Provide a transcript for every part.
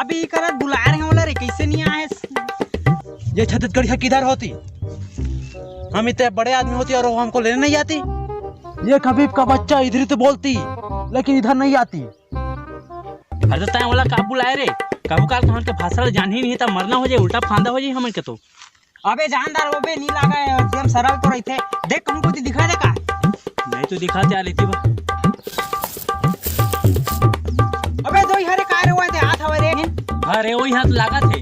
का भी करत बुला रहे हैं बोला रे, कैसे नहीं आए? ये छत्तीसगढ़ किधर होती? हम इतने बड़े आदमी होती और वो हमको लेने नहीं आती। ये खबीब का बच्चा इधर ही तो बोलती लेकिन इधर नहीं आती। अरे तो वाला का बुलाए रे, काबू काल तो हमके भाषा जान ही नहीं था, मरना हो जाए, उल्टा फांदा हो जाए हमन के। तो अबे जानदार वो बे नहीं लगा है, एकदम सरल तो रहते। देख हमको तो दिखा दे का नहीं तो दिखाते आ लेती बा। अबे दो हरे का रे, वो दे हाथ हवे रे। अरे वही हाथ लगा थे।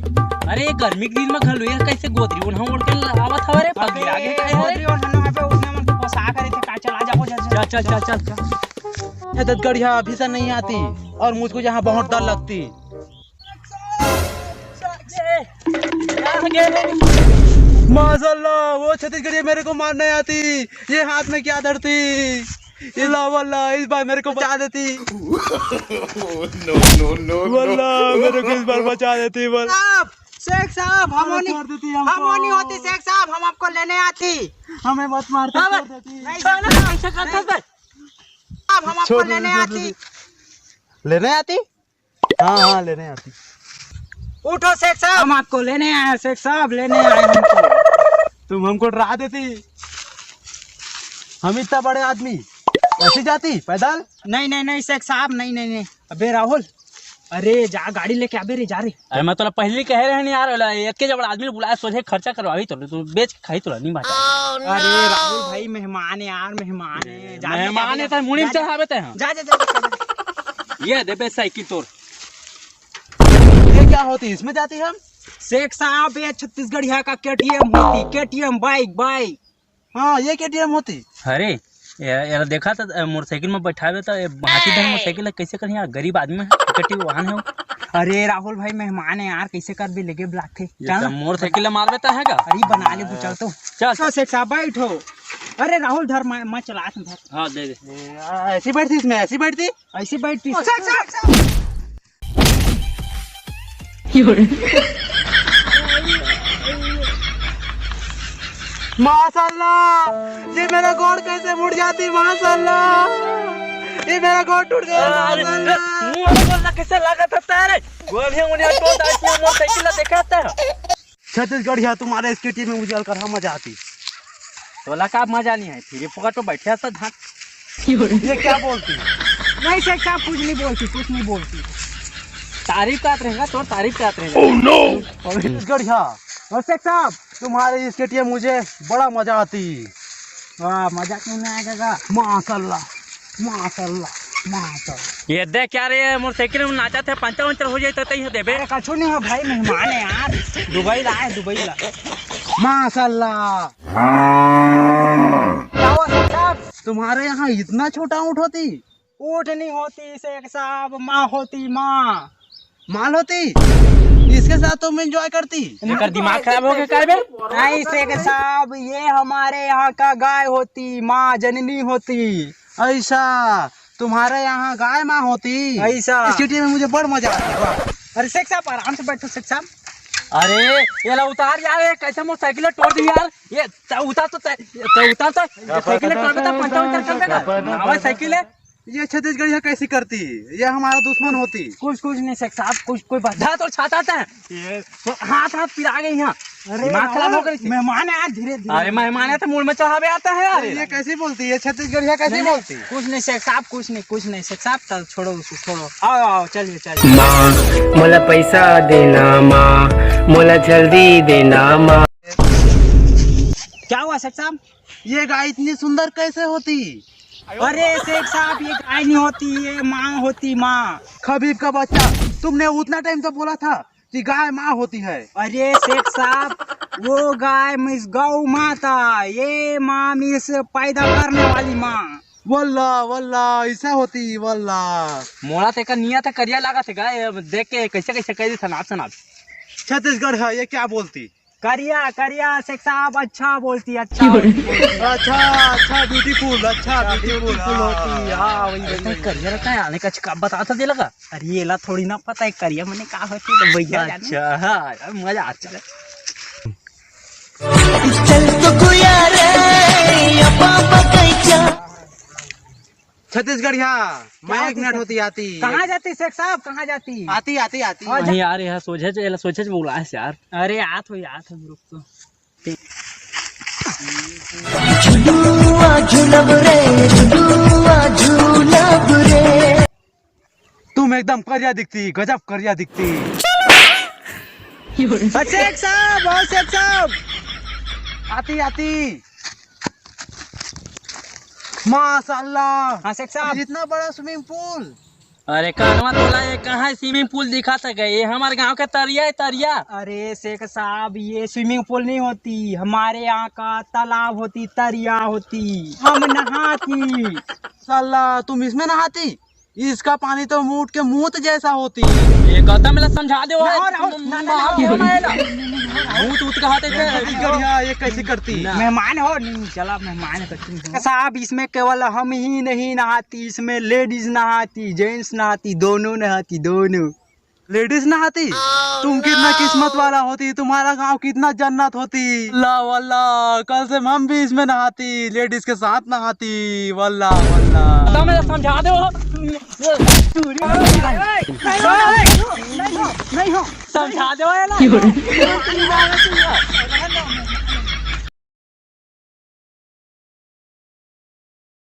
अरे गर्मी के दिन में घलुए कैसे गोदरी उन्हा ओढ़ के आवत हवे रे, पगड़ी आगे काहे हो रे? और हनो पे उसने मन को पोसा करे थे, का चला जाओ चल चल चल चल चल। छत्तीसगढ़ यहाँ भीषण नहीं आती और मुझको यहाँ बहुत डर लगती। माशाल्लाह वो छत्तीसगढ़ी मेरे को मारने आती। ये हाथ में क्या धरती? इला वल्ला इस बार मेरे को बचा देती। वल्ला मेरे को इस बार बचा देती। शेख साहब हम नहीं होती शेख साहब, हम आपको लेने आती। हमें मत मारती, छोड़ देती। ऐसा करता है अब हम आपको लेने आती। लेने आती? हाँ हाँ लेने आती। उठो शेख साहब, हम आपको लेने आए। शेख साहब लेने आए हमको। तुम हमको डरा देती। हम इतना बड़े आदमी ऐसी जाती पैदल? नहीं नहीं नहीं शेख साहब, नहीं नहीं नहीं। अबे राहुल, अरे जा गाड़ी लेके आबे रे, जा रे। अरे मैं तो पहले कह रहे नहीं यार, एक जब आदमी बुलाया सोचे खर्चा करवाई तो बेच के खाई तो नहीं बात। अरे राहुल भाई मेहमान है यार, मेहमान है। मेहमान है तो मुड़ी में चढ़ावे ते हैं। जा जा जा। ये दे बे साइकिल तोड़। ये क्या होती? इसमें जाती हम? शेख साहब ये छत्तीसगढ़ यहाँ का केटीएम होती, केटीएम बाइक बाइक। हाँ ये केटीएम होती। अरे यार देखा था मोटरसाइकिल में बैठावे तो हाथी धर मोटरसाइकिल कैसे कर यार, गरीब आदमी है, टिकट वाहन है। अरे राहुल भाई मेहमान है यार, कैसे कर भी लेके बुलाते। मोटरसाइकिल मार देता है का? अरे बना ले चल तो चल शेख साहब बैठो। अरे राहुल धर मैं चला धर। हाँ दे दे। ऐसी बैठती इसमें? ऐसी बैठती? ऐसी बैठती। माशाल्लाह ये मेरा गोड़ कैसे मुड़ जाती। माशाल्लाह ये मेरा गोड़ टूट गया। माशाल्लाह कैसे लगा था तेरे गोलियां उन्हें तो दांती मोटरसाइकिल दिखाता है। छत्तीसगढ़ यहाँ तुम्हारे इस केटीएम में उजल कर मजा आती। तोला का मजा नहीं है, फिर पकड़ तो बैठे था धाक। ये क्या बोलती? नहीं शेख साहब कुछ नहीं बोलती, कुछ नहीं बोलती। तारीफ का रहेगा तो तारीफ का रहेगा। ओह नो छत्तीसगढ़ यहाँ और शेख साहब तुम्हारे इस केटीएम मुझे बड़ा मजा आती। वाह मजा क्यों नहीं आएगा? माशाल्लाह माशाल्लाह माशाल्लाह। ये देख क्या रे मोटरसाइकिल में नाचा थे, पंचर वंचर हो जाए तो तई देबे। अरे कछु नहीं है भाई, मेहमान है यार, दुबई लाए दुबई ला। माशाल्लाह क्या हुआ शेख साहब? तुम्हारे यहाँ इतना छोटा ऊँट होती? ऊँट नहीं होती शेख साहब, माँ होती। माँ माल होती? इसके साथ तुम एंजॉय करती? इनका दिमाग खराब हो गया क्या बे? नहीं शेख साहब ये हमारे यहाँ का गाय होती, माँ जननी होती। ऐसा तुम्हारे यहाँ गाय माँ होती? ऐसा इस केटीएम में मुझे बड़ मजा आती। वाह। अरे शेख साहब आराम से बैठो शेख साहब। अरे ये ला उतार यार, ये कैसे मोटरसाइकिल तोड़ दी यार। ये उतार तो उतार तो साइकिल तोड़ देता, पंचर वंचर कर देगा। आवाज साइकिल है। ये छत्तीसगढ़ यहाँ कैसी करती? ये हमारा दुश्मन होती। कुछ नहीं शेख साहब, कुछ कोई बात जा तो छाता है ये तो हाथ पिरा गई यहाँ। दिमाग खराब हो गई। मेहमान है आज, धीरे धीरे। अरे मेहमान है तो मुंह में चढ़ावे आता है यार। ये कैसी बोलती है? छत्तीसगढ़ यहाँ कैसी बोलती? कुछ नहीं शेख साहब, कुछ नहीं शेख साहब। चल छोड़ो उसको, छोड़ो। आओ आओ चलिए चलिए। माँ मोला पैसा देना, माँ मोला जल्दी देना माँ। क्या हुआ शेख साहब? ये गाय इतनी सुंदर कैसे होती? अरे शेख साहब ये गाय नहीं होती, ये माँ होती। माँ खबीब का बच्चा, तुमने उतना टाइम तो बोला था कि गाय माँ होती है। अरे शेख साहब वो गाय मिस गौ माता, ये माँ मिस पैदा करने वाली माँ। वल्ला वल्ला ऐसा होती? वल्ला मोड़ा ते का नियत है करिया लगा थे गाय देख के कैसे कैसे कह दी सनाब। छत्तीसगढ़ है ये क्या बोलती? करिया करिया शेख साहब अच्छा बोलती, अच्छा अच्छा ब्यूटीफुल, अच्छा ब्यूटीफुल होती। हाँ वही तो करिया रहता है आने का कब बता था दे लगा। अरे ये ला थोड़ी ना पता है करिया मैंने कहा होती तो भैया अच्छा हाँ मजा आता है। छत्तीसगढ़ मैं 1 मिनट होती आती कहाँ जाती शेख साहब, कहाँ जाती? आती आती आती नहीं यार यह सोचे बोला है यार। अरे आत हो रुक तो। तुम एकदम करिया दिखती, गजब करिया दिखती। शेख साहब, ओ शेख साहब, आती आती माशाल्लाह। हाँ शेख साहब। जितना बड़ा स्विमिंग पूल। अरे कहवा बोला ये कहाँ स्विमिंग पूल दिखा सके? ये हमारे गांव का तरिया है, तरिया। अरे शेख साहब, ये स्विमिंग पूल नहीं होती, हमारे यहाँ का तालाब होती, तरिया होती, हम नहाती। साला तुम इसमें नहाती? इसका पानी तो मूठ के मूत जैसा होती। ये गौतम मेला समझा दो। ये कैसे करती? मेहमान हो नहीं, चला मेहमान है साहब। इसमें केवल हम ही नहीं नहाती, इसमें लेडीज नहाती, जेंट्स नहाती, दोनों नहाती, दोनों। लेडीज नहाती? तुम कितना किस्मत वाला होती, तुम्हारा गांव कितना जन्नत होती। अल्लाह वल्लाह, कल से हम भी इसमें नहाती, लेडीज के साथ नहाती। वल्लाह वल्लाह। गौतम मेला समझा दो। नहीं हो समझा दो।